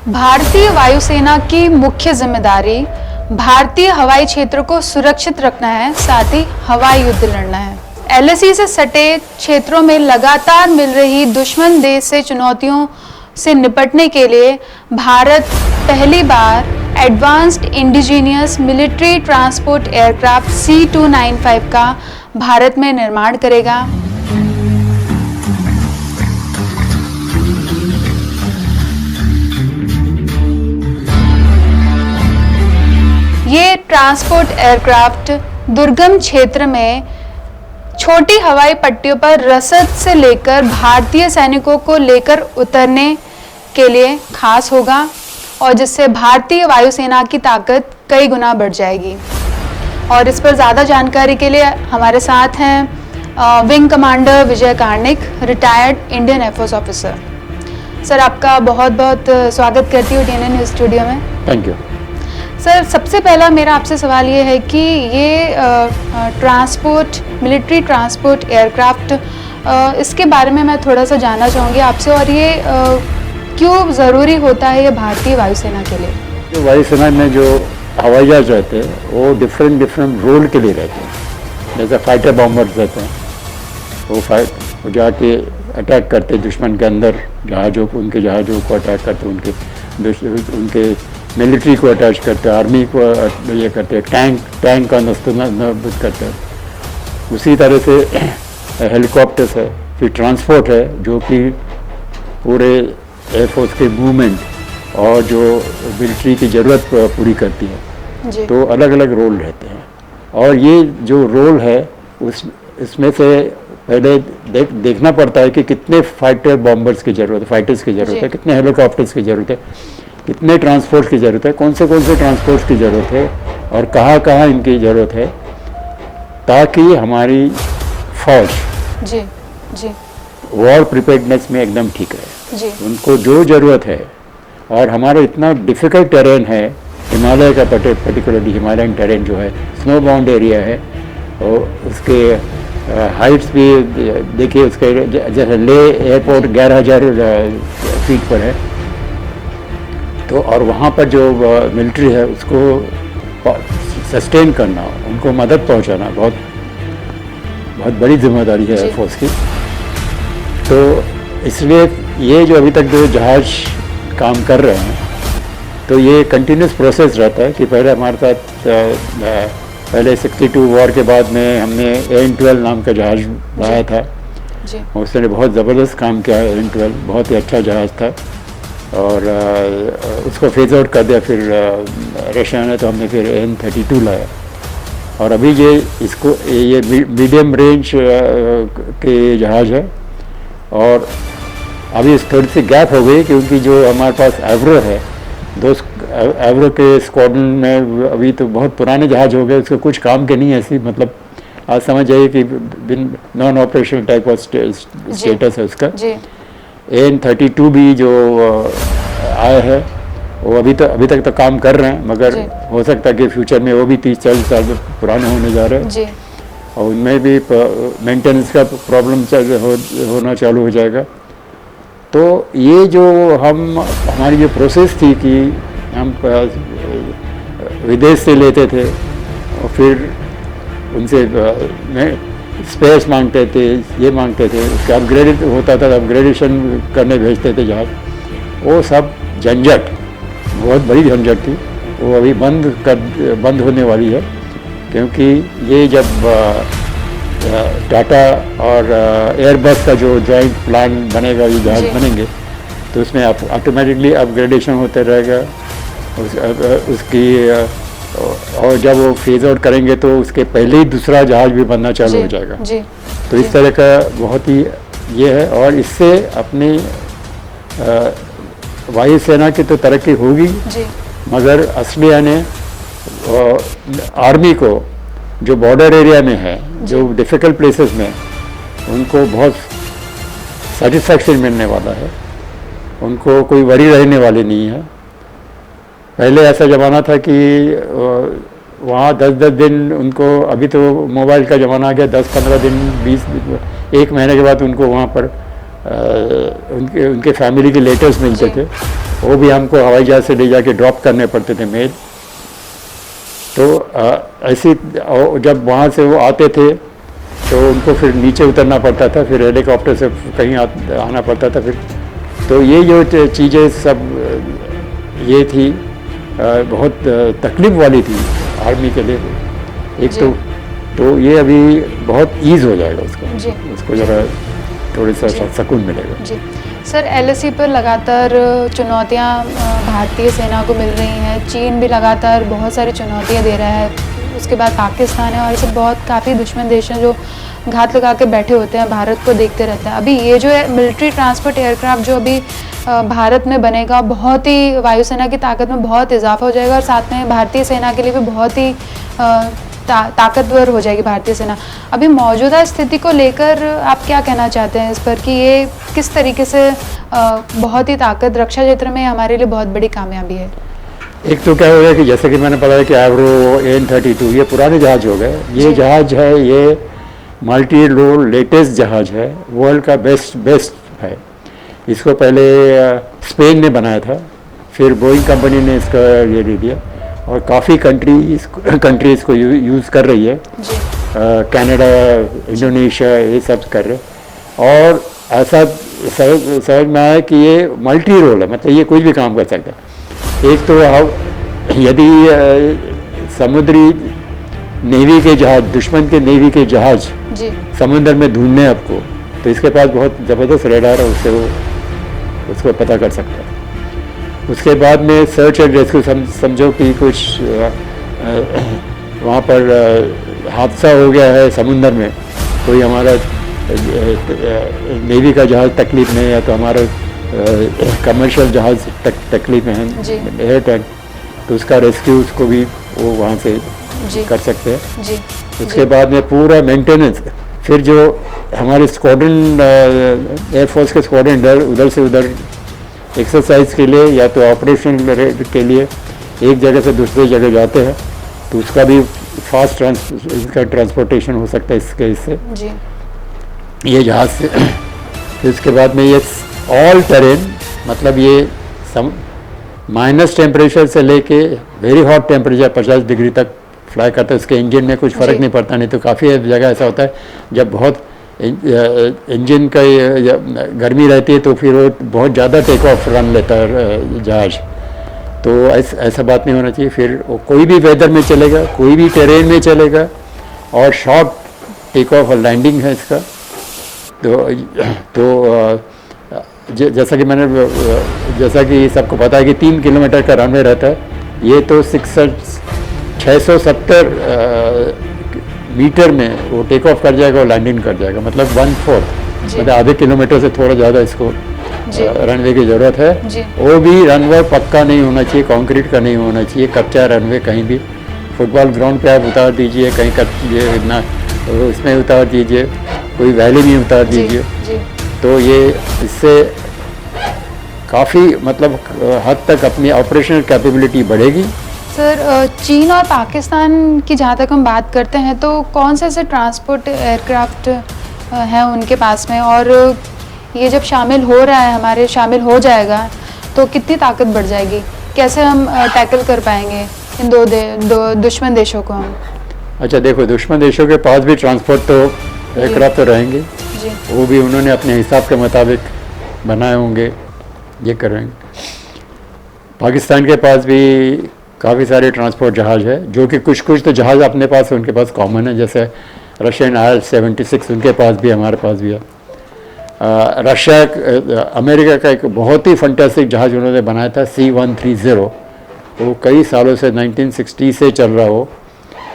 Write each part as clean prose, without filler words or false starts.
भारतीय वायुसेना की मुख्य जिम्मेदारी भारतीय हवाई क्षेत्र को सुरक्षित रखना है, साथ ही हवाई युद्ध लड़ना है। एलएसी से सटे क्षेत्रों में लगातार मिल रही दुश्मन देश से चुनौतियों से निपटने के लिए भारत पहली बार advanced indigenous military transport aircraft C295 का भारत में निर्माण करेगा। ये ट्रांसपोर्ट एयरक्राफ्ट दुर्गम क्षेत्र में छोटी हवाई पट्टियों पर रसद से लेकर भारतीय सैनिकों को लेकर उतरने के लिए खास होगा और जिससे भारतीय वायुसेना की ताकत कई गुना बढ़ जाएगी। और इस पर ज़्यादा जानकारी के लिए हमारे साथ हैं wing commander Vijay Karnik, retired Indian air force officer. Sir, आपका बहुत बहुत स्वागत करती हूँ DNN न्यूज़ स्टूडियो में। Thank you. सर, सबसे पहला मेरा आपसे सवाल ये है कि ये मिलिट्री ट्रांसपोर्ट एयरक्राफ्ट, इसके बारे में मैं थोड़ा सा जानना चाहूँगी आपसे, और ये क्यों ज़रूरी होता है ये भारतीय वायुसेना के लिए? जो वायुसेना में जो हवाई जहाज रहते हैं वो डिफरेंट रोल के लिए रहते हैं। जैसे फाइटर बॉम्बर्स रहते हैं, वो जाके अटैक करते दुश्मन के अंदर जहाज़ों को, उनके जहाज़ों को अटैक करते, उनके मिलिट्री को अटैच करते, आर्मी को ये करते, टैंक का नस्तनाबूद करते हैं। उसी तरह से हेलीकॉप्टर्स है, फिर ट्रांसपोर्ट है जो कि पूरे एयरफोर्स के मूवमेंट और जो मिलिट्री की ज़रूरत पूरी करती है। तो अलग अलग रोल रहते हैं और ये जो रोल है इसमें से पहले देखना पड़ता है कि कितने फाइटर बॉम्बर्स की ज़रूरत है, फाइटर्स की ज़रूरत है, कितने हेलीकॉप्टर्स की ज़रूरत है, कितने ट्रांसपोर्ट की ज़रूरत है, कौन से ट्रांसपोर्ट की ज़रूरत है और कहाँ कहाँ इनकी ज़रूरत है, ताकि हमारी फौज वॉर प्रिपेयर्डनेस में एकदम ठीक रहे। उनको जो ज़रूरत है, और हमारा इतना डिफ़िकल्ट टेरेन है, हिमालय का पर्टिकुलरली हिमालयन टेरेन जो है, स्नो बाउंड एरिया है, और उसके हाइट्स भी देखिए, उसके जैसे ले एयरपोर्ट 11,000 फीट पर है, तो और वहाँ पर जो मिलिट्री है उसको सस्टेन करना, उनको मदद पहुँचाना बहुत बड़ी जिम्मेदारी है एयरफोर्स की। तो इसलिए ये जो अभी तक जो जहाज़ काम कर रहे हैं, तो ये कंटिन्यूस प्रोसेस रहता है कि पहले हमारे साथ पहले 62 वॉर के बाद में हमने AN-12 नाम का जहाज़ लाया था। उसने बहुत ज़बरदस्त काम किया। AN-12 बहुत ही अच्छा जहाज़ था और उसको फेज आउट कर दिया फिर रशिया ने, तो हमने फिर AN-32 लाया। और अभी ये मीडियम रेंज के जहाज़ है और अभी थोड़ी सी गैप हो गई क्योंकि जो हमारे पास एवरो है, एवरो के स्क्वाड्रन में अभी तो बहुत पुराने जहाज हो गए, उसके कुछ काम के नहीं है ऐसी, मतलब आज समझ जाइए कि non operational type of status है उसका। AN-32 भी जो आया है वो अभी तक तो काम कर रहे हैं, मगर हो सकता है कि फ्यूचर में वो भी 30-40 साल पुराने होने जा रहे हैं और उनमें भी मेंटेनेंस का प्रॉब्लम होना चालू हो जाएगा। तो ये जो हमारी जो प्रोसेस थी कि हम विदेश से लेते थे और फिर उनसे स्पेस मांगते थे, ये मांगते थे, उसके अपग्रेडेड होता था, अपग्रेडेशन करने भेजते थे जहाज, वो सब झंझट, बहुत बड़ी झंझट थी। वो अभी बंद होने वाली है क्योंकि ये जब टाटा और एयरबस का जो जॉइंट प्लान बनेगा, ये जहाज बनेंगे, तो उसमें ऑटोमेटिकली अपग्रेडेशन होते रहेगा उसकी, और जब वो फेज आउट करेंगे तो उसके पहले ही दूसरा जहाज भी बनना चालू हो जाएगा। तो इस तरह का बहुत ही ये है और इससे अपनी वायुसेना की तो तरक्की होगी, मगर ऑस्ट्रेलिया ने आर्मी को जो बॉर्डर एरिया में है, जो डिफ़िकल्ट प्लेसेस में, उनको बहुत सेटिस्फैक्शन मिलने वाला है, उनको कोई वरी रहने वाली नहीं है। पहले ऐसा ज़माना था कि वहाँ 10-10 दिन उनको, अभी तो मोबाइल का ज़माना आ गया, 10-15 दिन 20 1 महीने के बाद उनको वहाँ पर उनके फैमिली के लेटर्स मिलते थे, वो भी हमको हवाई जहाज़ से ले जाके ड्रॉप करने पड़ते थे मेल। तो ऐसी जब वहाँ से वो आते थे तो उनको फिर नीचे उतरना पड़ता था, फिर हेलीकॉप्टर से कहीं आना पड़ता था फिर। तो ये जो चीज़ें सब ये थी बहुत तकलीफ वाली थी आर्मी के लिए एक। तो ये अभी बहुत ईज़ हो जाएगा उसको ज़रा थोड़ी सा सुकून मिलेगा। जी सर, एलएसी पर लगातार चुनौतियां भारतीय सेना को मिल रही हैं। चीन भी लगातार बहुत सारी चुनौतियां दे रहा है, उसके बाद पाकिस्तान है, और ऐसे बहुत काफ़ी दुश्मन देश हैं जो घात लगा के बैठे होते हैं, भारत को देखते रहते हैं। अभी ये जो है मिलिट्री ट्रांसपोर्ट एयरक्राफ्ट जो अभी भारत में बनेगा, बहुत ही वायुसेना की ताकत में बहुत इजाफा हो जाएगा, और साथ में भारतीय सेना के लिए भी बहुत ही ताकतवर हो जाएगी भारतीय सेना। अभी मौजूदा स्थिति को लेकर आप क्या कहना चाहते हैं इस पर कि ये किस तरीके से बहुत ही ताकत रक्षा क्षेत्र में हमारे लिए बहुत बड़ी कामयाबी है? एक तो क्या हो गया कि जैसे कि मैंने पढ़ा है कि एवरो AN-32 ये पुराने जहाज हो गए। ये जहाज है, ये मल्टी रोल लेटेस्ट जहाज है, वर्ल्ड का बेस्ट है। इसको पहले स्पेन ने बनाया था, फिर बोइंग कंपनी ने इसका ये ले लिया, और काफ़ी कंट्री इसको यूज़ कर रही है। कनाडा, इंडोनेशिया ये सब कर रहे। और ऐसा समझ में आया कि ये मल्टी रोल है, मतलब ये कुछ भी काम कर सकता है। एक तो यदि समुद्री नेवी के जहाज, दुश्मन के नेवी के जहाज समुद्र में ढूंढने आपको, तो इसके पास बहुत ज़बरदस्त रेडार है, उससे वो उसको पता कर सकता है। उसके बाद में सर्च एंड रेस्क्यू, समझो कि कुछ वहाँ पर हादसा हो गया है समुद्र में, कोई हमारा नेवी का जहाज़ तकलीफ में है, या तो हमारा कमर्शियल जहाज़ तकलीफ में है, एयर टैंक, तो उसका रेस्क्यू उसको भी वो वहाँ से कर सकते हैं। उसके बाद में पूरा मेंटेनेंस, फिर जो हमारे स्क्वाड्रन एयरफोर्स के स्क्वाड्रन उधर से उधर एक्सरसाइज के लिए या तो ऑपरेशन के लिए एक जगह से दूसरी जगह जाते हैं, तो उसका भी फास्ट इसका ट्रांसपोर्टेशन हो सकता है इसके इससे ये जहाज़ से। फिर उसके बाद में ये ऑल टेरेन, मतलब ये माइनस टेम्परेचर से लेके वेरी हॉट टेम्परेचर 50 डिग्री तक फ्लाई करता है। उसके इंजन में कुछ फ़र्क नहीं पड़ता, नहीं तो काफ़ी जगह ऐसा होता है जब बहुत इंजन का गर्मी रहती है तो फिर वो बहुत ज़्यादा टेक ऑफ रन लेता है जहाज, तो ऐसा बात नहीं होना चाहिए। फिर वो कोई भी वेदर में चलेगा, कोई भी टेरेन में चलेगा, और शॉर्ट टेक ऑफ और लैंडिंग है इसका। तो जैसा कि सबको पता है कि 3 किलोमीटर का रनवे रहता है, ये तो 670 मीटर में वो टेक ऑफ कर जाएगा और लैंडिंग कर जाएगा, मतलब 1/4, मतलब आधे किलोमीटर से थोड़ा ज़्यादा इसको रनवे की ज़रूरत है। वो भी रनवे पक्का नहीं होना चाहिए, कंक्रीट का नहीं होना चाहिए, कच्चा रनवे कहीं भी फुटबॉल ग्राउंड पे आप उतार दीजिए, कहीं ना उसमें उतार दीजिए, कोई वैली में उतार दीजिए, तो ये इससे काफ़ी मतलब हद तक अपनी ऑपरेशनल कैपेबिलिटी बढ़ेगी। सर, चीन और पाकिस्तान की जहाँ तक हम बात करते हैं, तो कौन से ऐसे ट्रांसपोर्ट एयरक्राफ्ट हैं उनके पास में, और ये जब शामिल हो जाएगा तो कितनी ताकत बढ़ जाएगी? कैसे हम टैकल कर पाएंगे इन दो दुश्मन देशों को हम? अच्छा देखो, दुश्मन देशों के पास भी ट्रांसपोर्ट तो एयरक्राफ्ट तो रहेंगे, वो भी उन्होंने अपने हिसाब के मुताबिक बनाए होंगे, ये करेंगे। पाकिस्तान के पास भी काफ़ी सारे ट्रांसपोर्ट जहाज़ है, जो कि कुछ तो जहाज़ अपने पास उनके पास कॉमन है, जैसे रशियन IL-76 उनके पास भी, हमारे पास भी है। अमेरिका का एक बहुत ही फंटास्टिक जहाज़ उन्होंने बनाया था C-130, वो कई सालों से 1960 से चल रहा हो,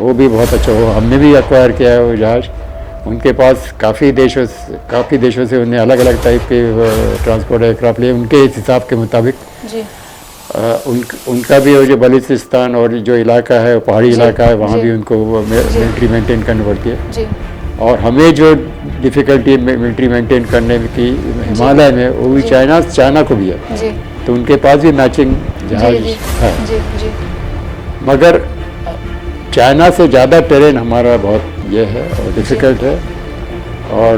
वो भी बहुत अच्छा हो, हमने भी एक्वायर किया है वो जहाज़। उनके पास काफ़ी देशों से उन्हें अलग अलग टाइप के ट्रांसपोर्ट एयरक्राफ्ट लिए, उनके हिसाब के मुताबिक। उनका भी वो जो बलूचिस्तान और जो इलाका है, पहाड़ी इलाका है, वहाँ भी उनको मिलिट्री मेंटेन करनी पड़ती है। और हमें जो डिफ़िकल्टी मिलिट्री मेंटेन करने की हिमालय में, वो भी चाइना को भी है, तो उनके पास भी मैचिंग जहाज है। मगर चाइना से ज़्यादा टेरेन हमारा बहुत ये है और डिफ़िकल्ट है, और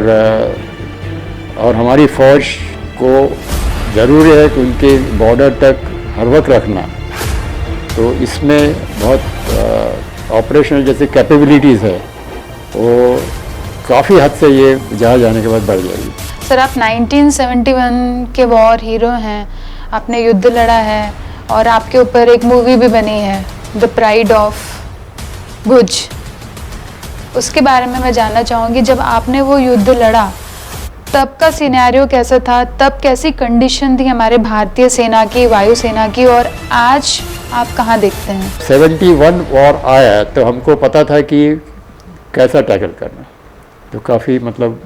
और हमारी फ़ौज को ज़रूरी है कि उनके बॉर्डर तक हर वक्त रखना। तो इसमें बहुत ऑपरेशनल जैसे कैपेबिलिटीज़ है वो काफ़ी हद से ये जहाज़ आने के बाद बढ़ जाएगी। सर आप 1971 के वॉर हीरो हैं, आपने युद्ध लड़ा है और आपके ऊपर एक मूवी भी बनी है द प्राइड ऑफ भुज। उसके बारे में मैं जानना चाहूँगी, जब आपने वो युद्ध लड़ा तब का सिनेरियो कैसा था, तब कैसी कंडीशन थी हमारे भारतीय सेना की, वायुसेना की, और आज आप कहाँ देखते हैं? 71 वॉर आया तो हमको पता था कि कैसा टैकल करना। तो काफ़ी मतलब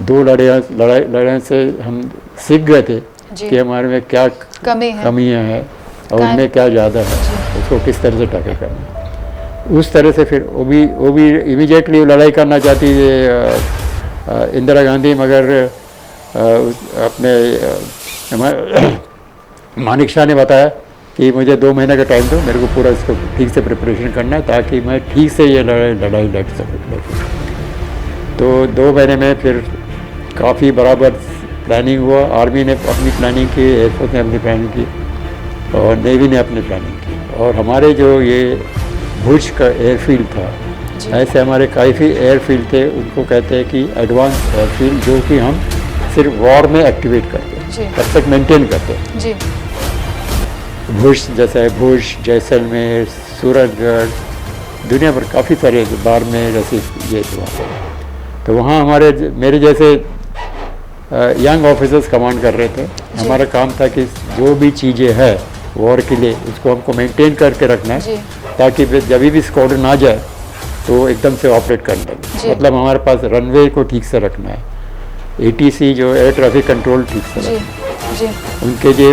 दो लड़ाई से हम सीख गए थे कि हमारे में क्या कमियां हैं और उनमें क्या ज़्यादा है, उसको किस तरह से टैकल करना। उस तरह से फिर वो भी इमीडिएटली लड़ाई करना चाहती है इंदिरा गांधी, मगर अपने मानिक शाह ने बताया कि मुझे 2 महीने का टाइम दो, मेरे को पूरा इसको ठीक से प्रिपरेशन करना है ताकि मैं ठीक से ये लड़ाई लड़ सकूँ। तो 2 महीने में फिर काफ़ी बराबर प्लानिंग हुआ। आर्मी ने अपनी प्लानिंग की, एयरफोर्स ने अपनी प्लानिंग की और नेवी ने अपनी प्लानिंग की। और हमारे जो ये भुज का एयरफील्ड था, ऐसे हमारे काफ़ी एयरफील्ड थे, उनको कहते हैं कि एडवांस एयरफील्ड, जो कि हम सिर्फ वॉर में एक्टिवेट करते हैं, तब तक मेंटेन करते हैं। जी। भुज जैसा है, भुज, जैसलमेर, सूरतगढ़, दुनिया भर काफ़ी सारे बाड़मेर जैसे ये वहाँ। तो वहाँ मेरे जैसे यंग ऑफिसर्स कमांड कर रहे थे। हमारा काम था कि जो भी चीज़ें हैं वॉर के लिए उसको हमको मेंटेन करके रखना है, ताकि जब भी स्क्वाड्रन आ जाए तो एकदम से ऑपरेट कर लगे। मतलब हमारे पास रनवे को ठीक से रखना है, ATC जो एयर ट्रैफिक कंट्रोल ठीक से रखना है। उनके जो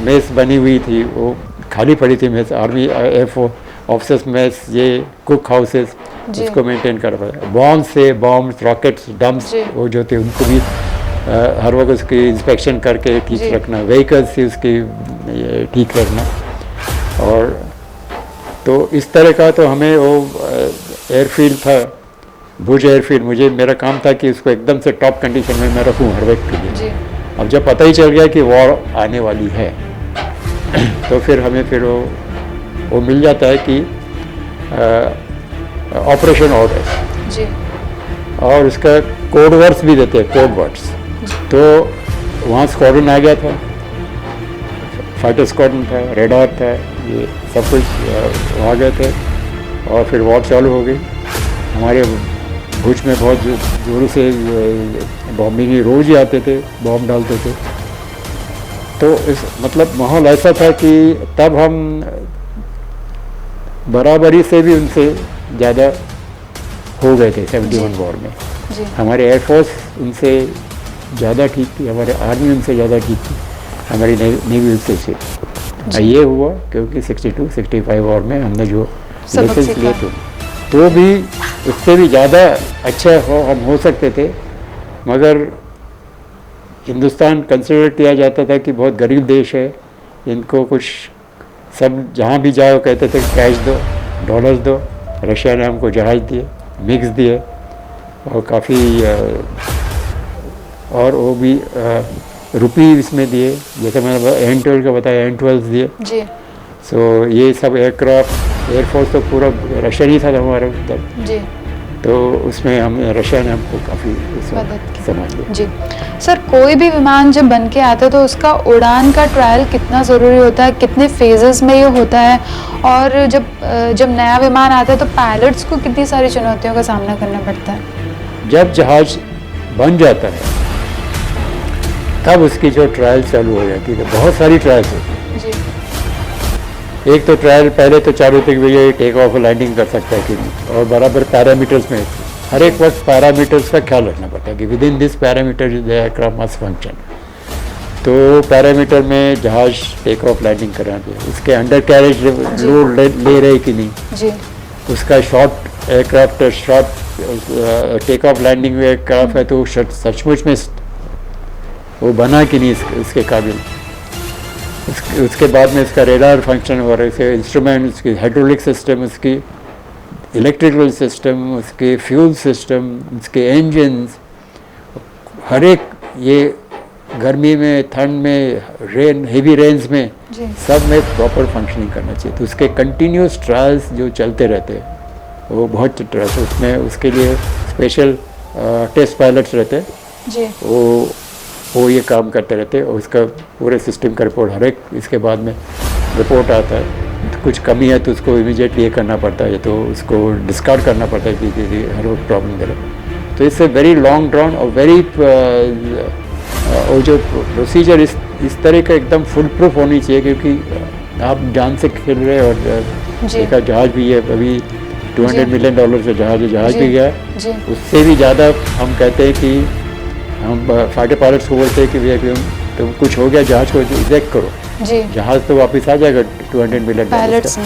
मेस बनी हुई थी वो खाली पड़ी थी, mess army air force officers mess, ये कुक हाउसेस, उसको मेंटेन कर पाए। बॉम्ब रॉकेट्स डम्प्स वो जो थे उनको भी हर वक्त उसकी इंस्पेक्शन करके ठीक रखना, व्हीकल्स से उसकी ठीक रखना। और तो इस तरह का तो हमें वो एयरफील्ड था भुज एयरफील्ड, मेरा काम था कि उसको एकदम से टॉप कंडीशन में मैं रखूँ हर वक्त के लिए। अब जब पता ही चल गया कि वॉर आने वाली है तो फिर हमें वो मिल जाता है कि ऑपरेशन ऑर्डर, और उसका कोड वर्ड्स भी देते हैं, कोड वर्ड्स। तो वहाँ स्क्वाड्रन आ गया था, फाइटर स्क्वाड्रन था, रेडार था, ये सब कुछ आ गए थे और फिर वॉर चालू हो गई। हमारे भुज में बहुत जोरों से बॉम्बिंग ही रोज़ ही आते थे, बॉम्ब डालते थे। तो इस मतलब माहौल ऐसा था कि तब हम बराबरी से भी उनसे ज़्यादा हो गए थे 71 वॉर में। हमारे एयरफोर्स उनसे ज़्यादा ठीक थी, हमारे आर्मी उनसे ज़्यादा ठीक थी, हमारी नेवी उनसे ठीक। ये हुआ क्योंकि 62-65 वॉर में हमने जो लेसन्स लिए थे, तो भी उससे भी ज़्यादा अच्छा हम हो सकते थे, मगर हिंदुस्तान कंसिडर किया जाता था कि बहुत गरीब देश है, इनको कुछ सब जहाँ भी जाओ कहते थे कैश दो, डॉलर्स दो। रशिया ने हमको जहाज़ दिए, मिक्स दिए और काफ़ी और वो भी रुपी इसमें दिए, जैसे मैंने N12 का बताया, N12 दिए। सो ये सब एयरक्राफ्ट, एयरफोर्स तो पूरा रशियन ही था हमारे तब। तो उसमें रशिया ने हमको काफ़ी समझ लिया। जी सर, कोई भी विमान जब बन के आता है तो उसका उड़ान का ट्रायल कितना ज़रूरी होता है, कितने फेजेस में ये होता है, और जब नया विमान आता है तो पायलट्स को कितनी सारी चुनौतियों का सामना करना पड़ता है? जब जहाज बन जाता है तब उसकी जो ट्रायल चालू हो जाती है, तो बहुत सारी ट्रायल्स होती है। एक तो ट्रायल पहले तो चालू थे कि भैया टेक ऑफ लैंडिंग कर सकता है कि नहीं, और बराबर पैरामीटर्स में हर एक वक्त पैरामीटर्स का ख्याल रखना पड़ता है कि with in this parameter the aircraft must function. तो पैरामीटर में जहाज टेक ऑफ लैंडिंग करना चाहिए, उसके अंडर कैरेज लोड ले रहे कि नहीं, उसका short aircraft short take off landing aircraft है तो सचमुच में वो बना कि नहीं इसके काबिल। उसके बाद में इसका रेडार फंक्शन और ऐसे इंस्ट्रूमेंट, उसकी हाइड्रोलिक सिस्टम, उसकी इलेक्ट्रिकल सिस्टम, उसके फ्यूल सिस्टम, उसके इंजन्स, हर एक ये गर्मी में, ठंड में, रेन, हेवी रेंज में, जी सब में प्रॉपर फंक्शनिंग करना चाहिए। तो उसके कंटिन्यूस ट्रायल्स जो चलते रहते हैं, वो बहुत ट्रायल्स, उसमें उसके लिए स्पेशल टेस्ट पायलट्स रहते हैं, जी वो ये काम करते रहते हैं। और उसका पूरे सिस्टम का रिपोर्ट हर एक, इसके बाद में रिपोर्ट आता है। कुछ कमी है तो उसको इमीडिएटली ये करना पड़ता है, तो उसको डिस्कार्ड करना पड़ता है कि हर वक्त प्रॉब्लम दे रहा है। तो इससे वेरी लॉन्ग ड्रॉन और वेरी और जो प्रोसीजर इस तरह का एकदम फुल प्रूफ होनी चाहिए, क्योंकि आप जान से खेल रहे हैं। और जी एक आध भी है, अभी $200 मिलियन से जहाज भी गया है। जी उससे भी ज़्यादा हम कहते हैं कि हम फाइटर पायलट्स को बोलते हैं कि भैया तुम कुछ हो गया जहाज को इजेक्ट करो, जी जहाज तो वापस आ जाएगा $200 मिलियन। पायलट्स ने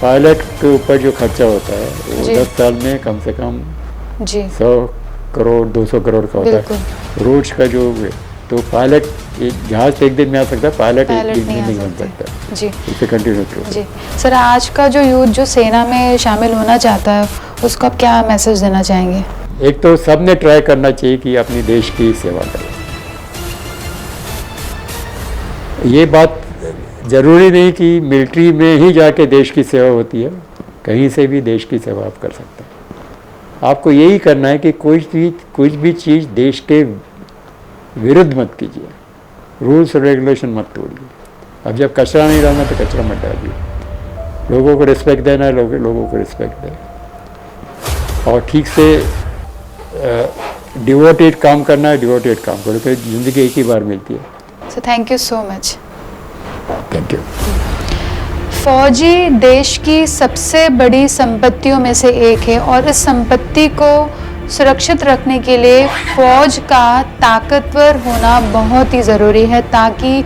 पायलट के ऊपर जो खर्चा होता है वो जी। 10 साल में कम से कम जी 100 करोड़ 200 करोड़ का होता बिल्कुल। है। रोड्स का जो तो पायलट, जहाज तो एक दिन में आ सकता है, पायलट एक दिन में आ नहीं बन सकते। सकता। जी इसे कंटिन्यू करो। जी सर, आज का जो यूथ जो सेना में शामिल होना चाहता है, उसको आप क्या मैसेज देना चाहेंगे? एक तो सबने ट्राई करना चाहिए कि अपनी देश की सेवा करें। ये बात ज़रूरी नहीं कि मिलिट्री में ही जाके देश की सेवा होती है, कहीं से भी देश की सेवा आप कर सकते हैं। आपको यही करना है कि कुछ भी चीज़ देश के विरुद्ध मत कीजिए, रूल्स और रेगुलेशन मत तोड़िए। अब जब कचरा नहीं डालना तो कचरा मत डालिए, लोगों को रिस्पेक्ट देना है, लोगों को रिस्पेक्ट दें, और ठीक से डिवोटेड काम करना है, डिवोटेड काम करो, क्योंकि ज़िंदगी एक ही बार मिलती है। So thank you so much. Thank you. फौजी देश की सबसे बड़ी संपत्तियों में से एक है, और इस संपत्ति को सुरक्षित रखने के लिए फौज का ताकतवर होना बहुत ही ज़रूरी है, ताकि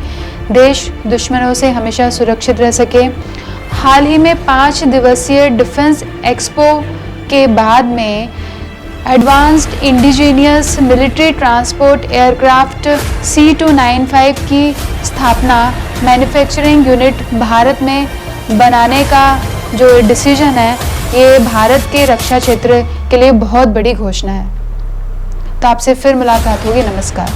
देश दुश्मनों से हमेशा सुरक्षित रह सके। हाल ही में 5 दिवसीय डिफेंस एक्सपो के बाद में advanced indigenous military transport aircraft C295 की स्थापना, मैन्युफैक्चरिंग यूनिट भारत में बनाने का जो डिसीजन है, ये भारत के रक्षा क्षेत्र के लिए बहुत बड़ी घोषणा है। तो आपसे फिर मुलाकात होगी। नमस्कार।